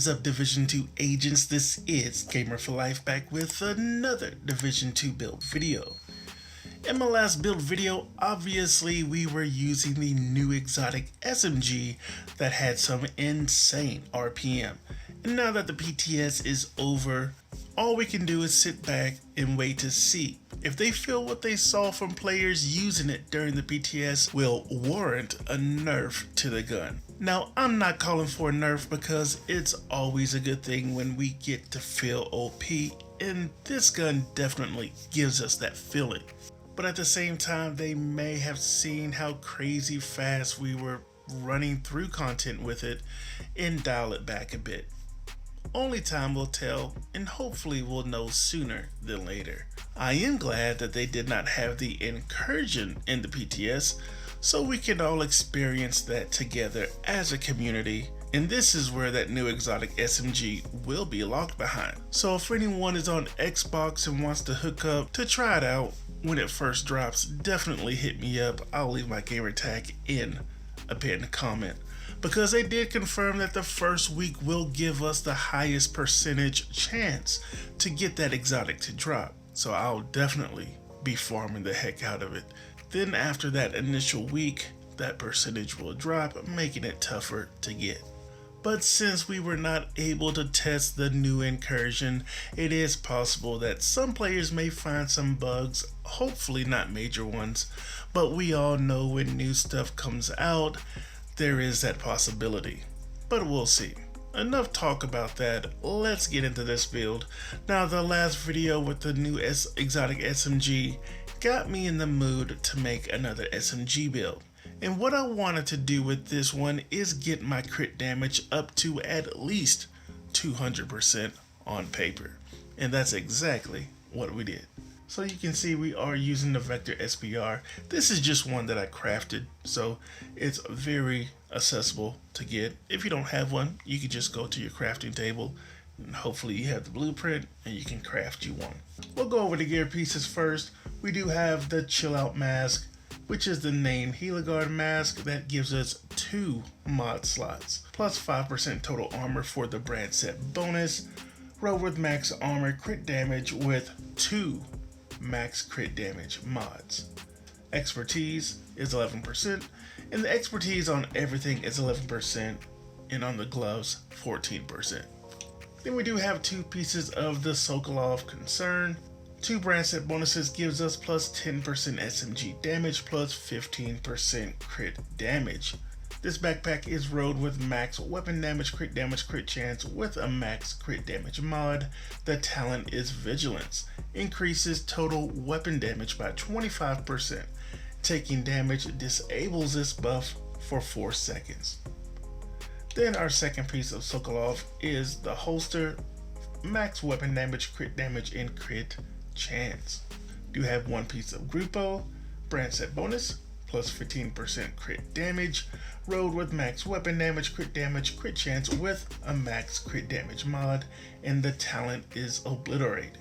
What is up, Division 2 agents? This is Gamer for Life back with another Division 2 build video. In my last build video, obviously we were using the new Exotic SMG that had some insane RPM. And now that the PTS is over, all we can do is sit back and wait to see if they feel what they saw from players using it during the PTS will warrant a nerf to the gun. Now, I'm not calling for a nerf because it's always a good thing when we get to feel OP, and this gun definitely gives us that feeling. But at the same time, they may have seen how crazy fast we were running through content with it and dial it back a bit. Only time will tell, and hopefully we'll know sooner than later. I am glad that they did not have the incursion in the PTS, so we can all experience that together as a community, and this is where that new Exotic SMG will be locked behind. So if anyone is on Xbox and wants to hook up to try it out when it first drops, definitely hit me up. I'll leave my gamer tag in a pinned comment, because they did confirm that the first week will give us the highest percentage chance to get that exotic to drop. So I'll definitely be farming the heck out of it. Then after that initial week, that percentage will drop, making it tougher to get. But since we were not able to test the new incursion, it is possible that some players may find some bugs, hopefully not major ones, but we all know when new stuff comes out, there is that possibility. But we'll see. Enough talk about that, let's get into this build. Now, the last video with the new Exotic SMG got me in the mood to make another SMG build. And what I wanted to do with this one is get my crit damage up to at least 200% on paper. And that's exactly what we did. So you can see we are using the Vector SPR. This is just one that I crafted, so it's very accessible to get. If you don't have one, you can just go to your crafting table and hopefully you have the blueprint and you can craft you one. We'll go over the gear pieces first. We do have the Chill Out mask, which is the name Heliguard mask that gives us 2 mod slots, plus 5% total armor for the brand set bonus. Roll with max armor crit damage with 2 max crit damage mods. Expertise is 11%, and the expertise on everything is 11%, and on the gloves 14%. Then we do have 2 pieces of the Sokolov Concern. 2 brand set bonuses gives us plus 10% SMG damage plus 15% crit damage. This backpack is rolled with max weapon damage, crit chance with a max crit damage mod. The talent is Vigilance. Increases total weapon damage by 25%. Taking damage disables this buff for 4 seconds. Then our second piece of Sokolov is the holster. Max weapon damage, and crit chance. Do have 1 piece of Grupo, brand set bonus, plus 15% crit damage, rolled with max weapon damage, crit chance with a max crit damage mod, and the talent is Obliterate.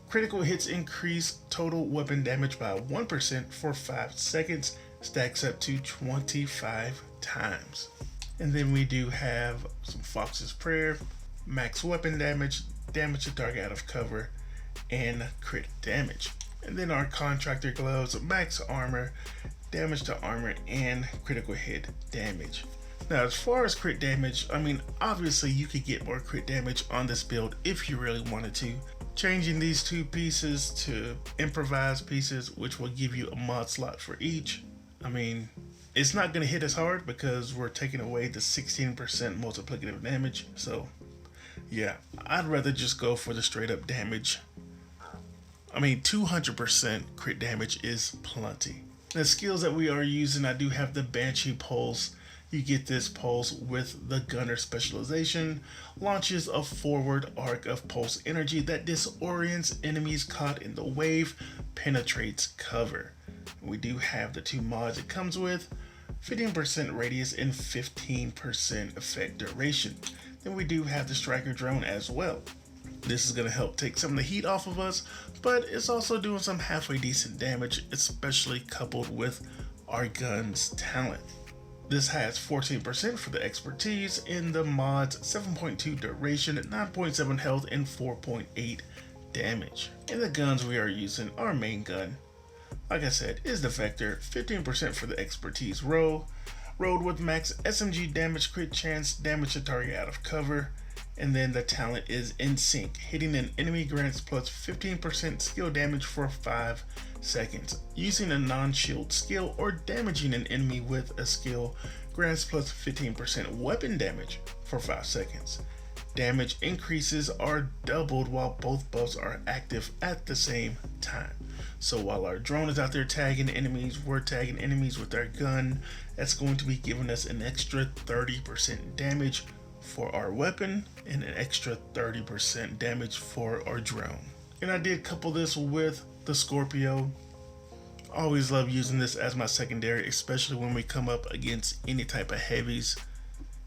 Critical hits increase total weapon damage by 1% for 5 seconds, stacks up to 25 times. And then we do have some Fox's Prayer, max weapon damage, damage to target out of cover, and crit damage. And then our Contractor gloves, max armor, damage to armor, and critical hit damage. Now, as far as crit damage, I mean, obviously you could get more crit damage on this build if you really wanted to. Changing these 2 pieces to improvised pieces, which will give you a mod slot for each. I mean, it's not going to hit as hard because we're taking away the 16% multiplicative damage. So yeah, I'd rather just go for the straight up damage. I mean, 200% crit damage is plenty. The skills that we are using, I do have the Banshee Pulse. You get this pulse with the Gunner specialization. Launches a forward arc of pulse energy that disorients enemies caught in the wave, penetrates cover. We do have the 2 mods it comes with, 15% radius and 15% effect duration. Then we do have the Striker drone as well. This is going to help take some of the heat off of us, but it's also doing some halfway decent damage, especially coupled with our gun's talent. This has 14% for the expertise, in the mods 7.2 duration, 9.7 health, and 4.8 damage. In the guns we are using, our main gun, like I said, is the Vector, 15% for the expertise roll with max SMG damage, crit chance, damage to target out of cover, and then the talent is In Sync. Hitting an enemy grants plus 15% skill damage for 5 seconds. Using a non-shield skill or damaging an enemy with a skill grants plus 15% weapon damage for 5 seconds. Damage increases are doubled while both buffs are active at the same time. So while our drone is out there tagging enemies, we're tagging enemies with our gun. That's going to be giving us an extra 30% damage for our weapon and an extra 30% damage for our drone. And I did couple this with the Scorpio. Always love using this as my secondary, especially when we come up against any type of heavies,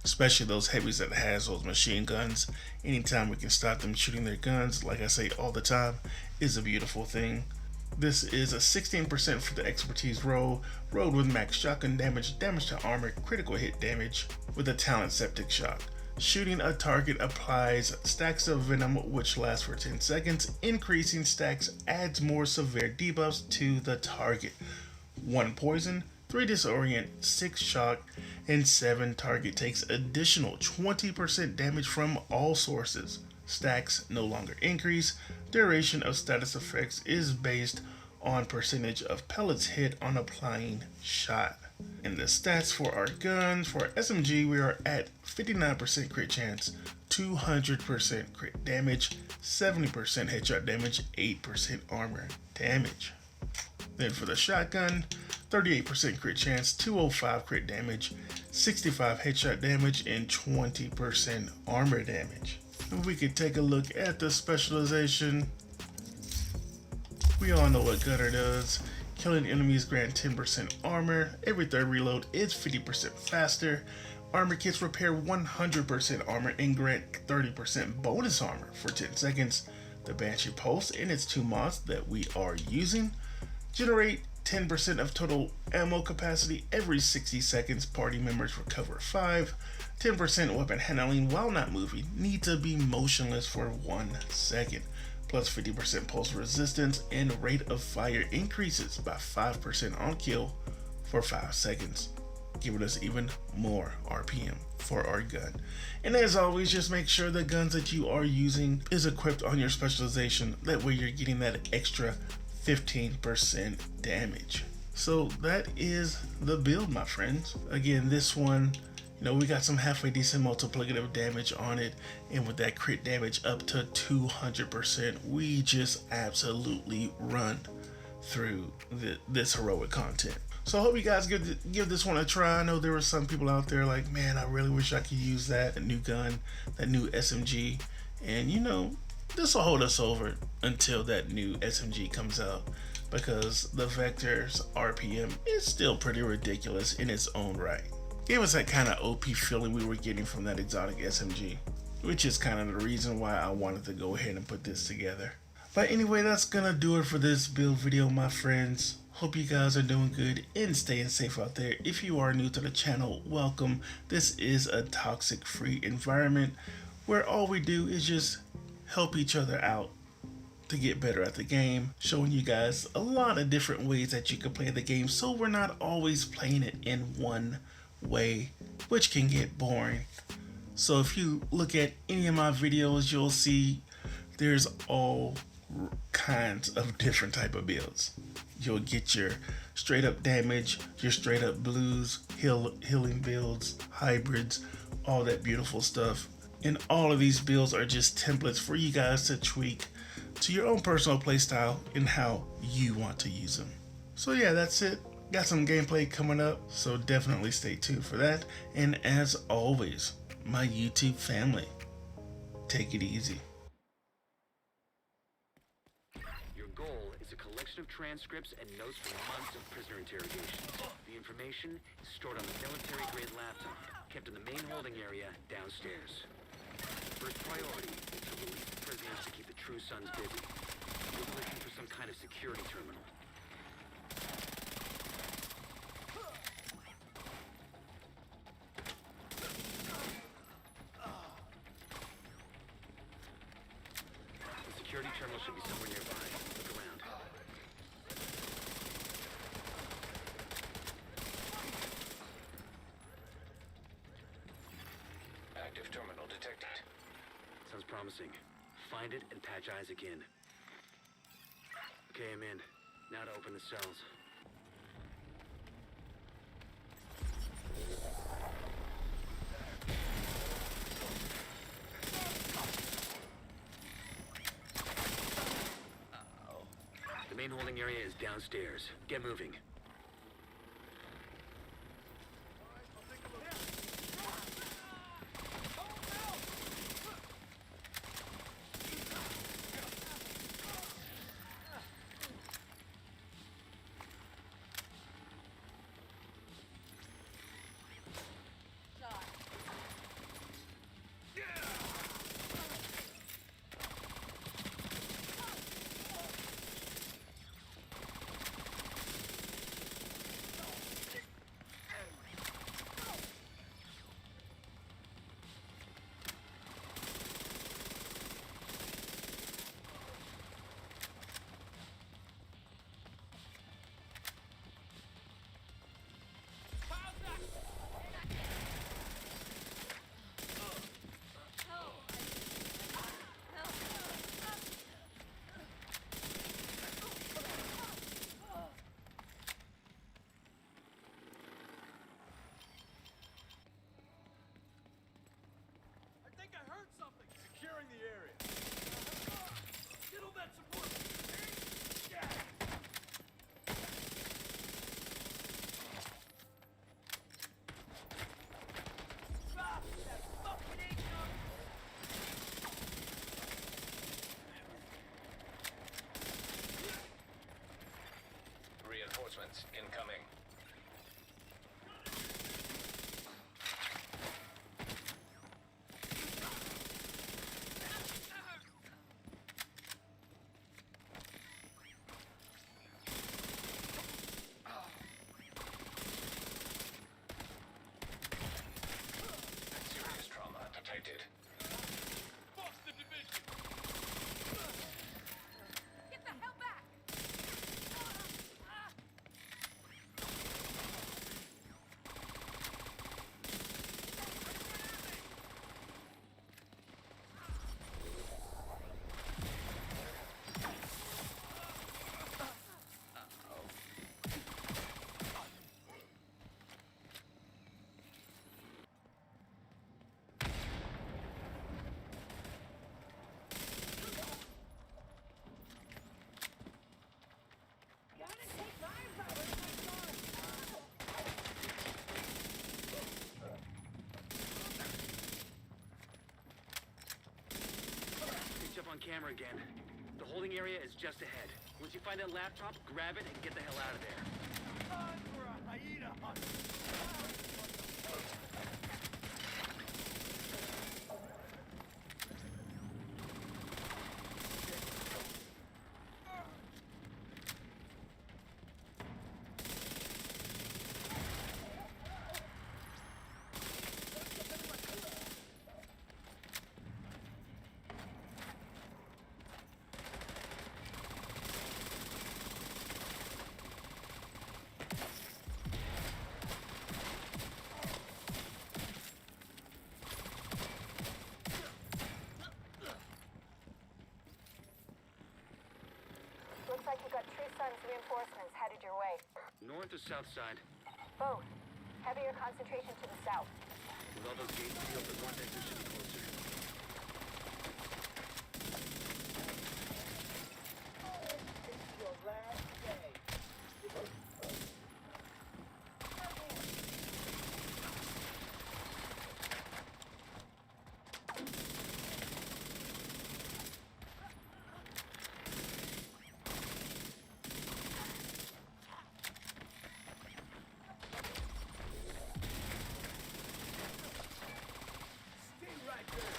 especially those heavies that has those machine guns. Anytime we can stop them shooting their guns, like I say all the time, is a beautiful thing. This is a 16% for the expertise roll with max shotgun damage, damage to armor, critical hit damage with a talent septic shock. Shooting a target applies stacks of venom which lasts for 10 seconds. Increasing stacks adds more severe debuffs to the target. 1 poison, 3 disorient, 6 shock, and 7 target takes additional 20% damage from all sources. Stacks no longer increase. Duration of status effects is based on percentage of pellets hit on applying shot. And the stats for our guns, for our SMG, we are at 59% crit chance, 200% crit damage, 70% headshot damage, 8% armor damage. Then for the shotgun, 38% crit chance, 205 crit damage, 65 headshot damage, and 20% armor damage. And we could take a look at the specialization. We all know what Gunner does. Killing enemies grant 10% armor. Every third reload is 50% faster. Armor kits repair 100% armor and grant 30% bonus armor for 10 seconds. The Banshee Pulse and its 2 mods that we are using generate 10% of total ammo capacity every 60 seconds. Party members recover 5. 10% weapon handling while not moving. Need to be motionless for 1 second. Plus 50% pulse resistance, and rate of fire increases by 5% on kill for 5 seconds, giving us even more RPM for our gun. And as always, just make sure the guns that you are using is equipped on your specialization. That way you're getting that extra 15% damage. So that is the build, my friends. Again, this one, we got some halfway decent multiplicative damage on it, and with that crit damage up to 200%, we just absolutely run through this heroic content. So I hope you guys give this one a try. I know there were some people out there like, man, I really wish I could use that new gun, that new SMG, and this will hold us over until that new SMG comes out, because the Vector's RPM is still pretty ridiculous in its own right. Gave us that kind of OP feeling we were getting from that Exotic SMG, which is kind of the reason why I wanted to go ahead and put this together. But anyway, that's gonna do it for this build video, my friends. Hope you guys are doing good and staying safe out there. If you are new to the channel, welcome. This is a toxic free environment where all we do is just help each other out to get better at the game, showing you guys a lot of different ways that you can play the game, so we're not always playing it in one way, which can get boring. So if you look at any of my videos, you'll see there's all kinds of different type of builds. You'll get your straight up damage, your straight up blues, healing builds, hybrids, all that beautiful stuff. And all of these builds are just templates for you guys to tweak to your own personal playstyle and how you want to use them. So yeah, that's it. Got some gameplay coming up, so definitely stay tuned for that. And as always, my YouTube family, take it easy. Your goal is a collection of transcripts and notes from months of prisoner interrogations. The information is stored on a military-grade laptop, kept in the main holding area downstairs. First priority is to release the prisoners to keep the True Sons busy. We're looking for some kind of security terminal. security terminal should be somewhere nearby. Look around. Active terminal detected. Sounds promising. Find it and patch Isaac in. Okay, I'm in. Now to open the cells. The main holding area is downstairs. Get moving. Securing the area. Get all that support. Yeah. Stop that fucking income. Reinforcements incoming. Serious trauma detected. Fuck the division. Get the hell back! Gotta take lives out of Picked up on camera again. The holding area is just ahead. Once you find that laptop, grab it and get the hell out of there. Time for a hyena hunt. Looks like you got Tree Sun's reinforcements headed your way. North or south side? Both. Heavier concentration to the south. With all those gates sealed, the vortex should be closer. This is your last day. Stay right there.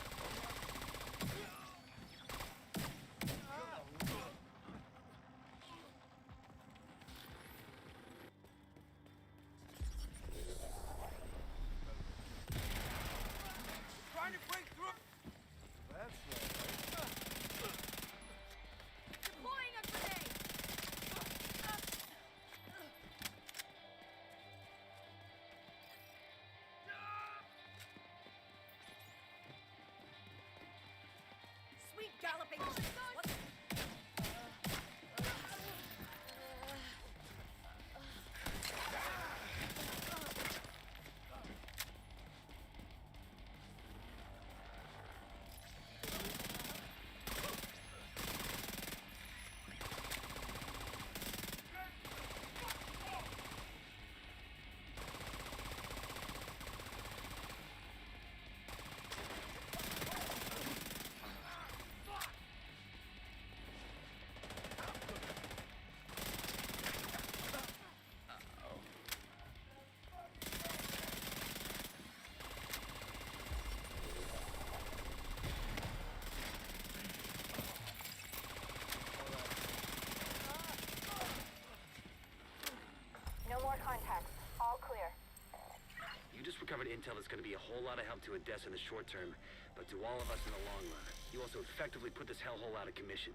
Intel that's going to be a whole lot of help to Odessa in the short term, but to all of us in the long run. You also effectively put this hellhole out of commission.